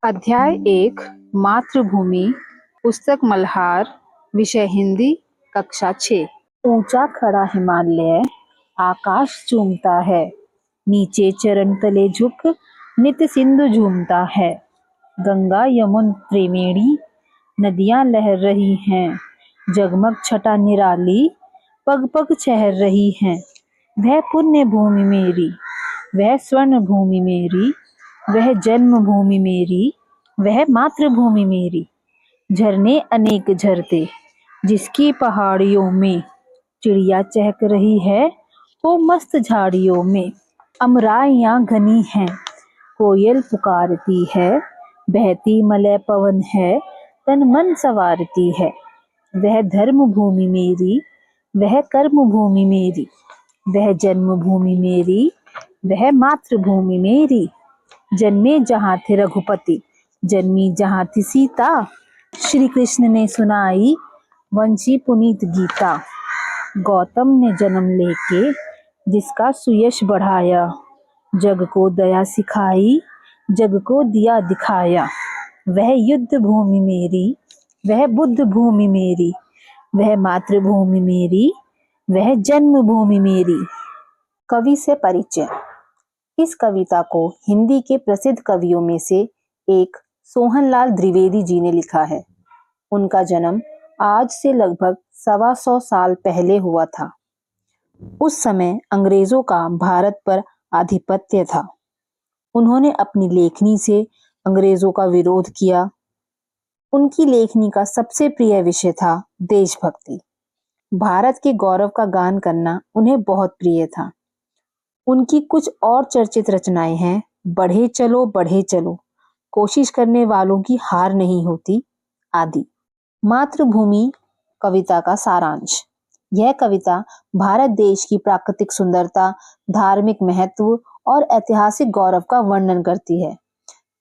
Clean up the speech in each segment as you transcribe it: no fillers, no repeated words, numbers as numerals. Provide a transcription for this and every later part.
अध्याय 1 मातृभूमि पुस्तक मल्हार विषय हिंदी कक्षा 6। ऊंचा खड़ा हिमालय आकाश चूमता है, नीचे चरण तले झुक नित सिंधु झूमता है। गंगा यमुन त्रिवेणी नदियां लहर रही हैं, जगमग छटा निराली पग पग चहर रही हैं। वह पुण्य भूमि मेरी, वह स्वर्ण भूमि मेरी, वह जन्मभूमि मेरी, वह मातृभूमि मेरी। झरने अनेक झरते जिसकी पहाड़ियों में चिड़िया चहक रही है वो मस्त झाड़ियों में। अमराइयां घनी हैं, कोयल पुकारती है, बहती मलय पवन है तन मन संवारती है। वह धर्म भूमि मेरी, वह कर्म भूमि मेरी, वह जन्मभूमि मेरी, वह मातृभूमि मेरी। जन्मे जहाँ थे रघुपति, जन्मी जहाँ थी सीता, श्री कृष्ण ने सुनाई वंशी पुनीत गीता। गौतम ने जन्म लेके जिसका सुयश बढ़ाया, जग को दया सिखाई, जग को दिया दिखाया। वह युद्ध भूमि मेरी, वह बुद्ध भूमि मेरी, वह मातृभूमि मेरी, वह जन्मभूमि मेरी। कवि से परिचय। इस कविता को हिंदी के प्रसिद्ध कवियों में से एक सोहनलाल द्विवेदी जी ने लिखा है। उनका जन्म आज से लगभग 125 साल पहले हुआ था। उस समय अंग्रेजों का भारत पर आधिपत्य था। उन्होंने अपनी लेखनी से अंग्रेजों का विरोध किया। उनकी लेखनी का सबसे प्रिय विषय था देशभक्ति। भारत के गौरव का गान करना उन्हें बहुत प्रिय था। उनकी कुछ और चर्चित रचनाएं हैं बढ़े चलो, कोशिश करने वालों की हार नहीं होती आदि। मातृभूमि कविता का सारांश। यह कविता भारत देश की प्राकृतिक सुंदरता, धार्मिक महत्व और ऐतिहासिक गौरव का वर्णन करती है।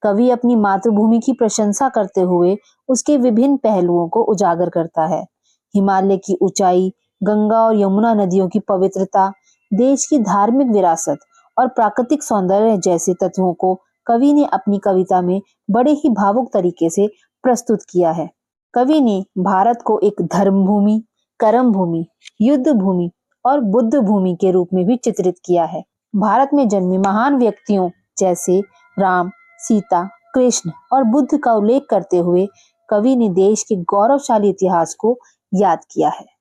कवि अपनी मातृभूमि की प्रशंसा करते हुए उसके विभिन्न पहलुओं को उजागर करता है। हिमालय की ऊंचाई, गंगा और यमुना नदियों की पवित्रता, देश की धार्मिक विरासत और प्राकृतिक सौंदर्य जैसे तत्वों को कवि ने अपनी कविता में बड़े ही भावुक तरीके से प्रस्तुत किया है। कवि ने भारत को एक धर्म भूमि, कर्म भूमि, युद्ध भूमि और बुद्ध भूमि के रूप में भी चित्रित किया है। भारत में जन्मे महान व्यक्तियों जैसे राम, सीता, कृष्ण और बुद्ध का उल्लेख करते हुए कवि ने देश के गौरवशाली इतिहास को याद किया है।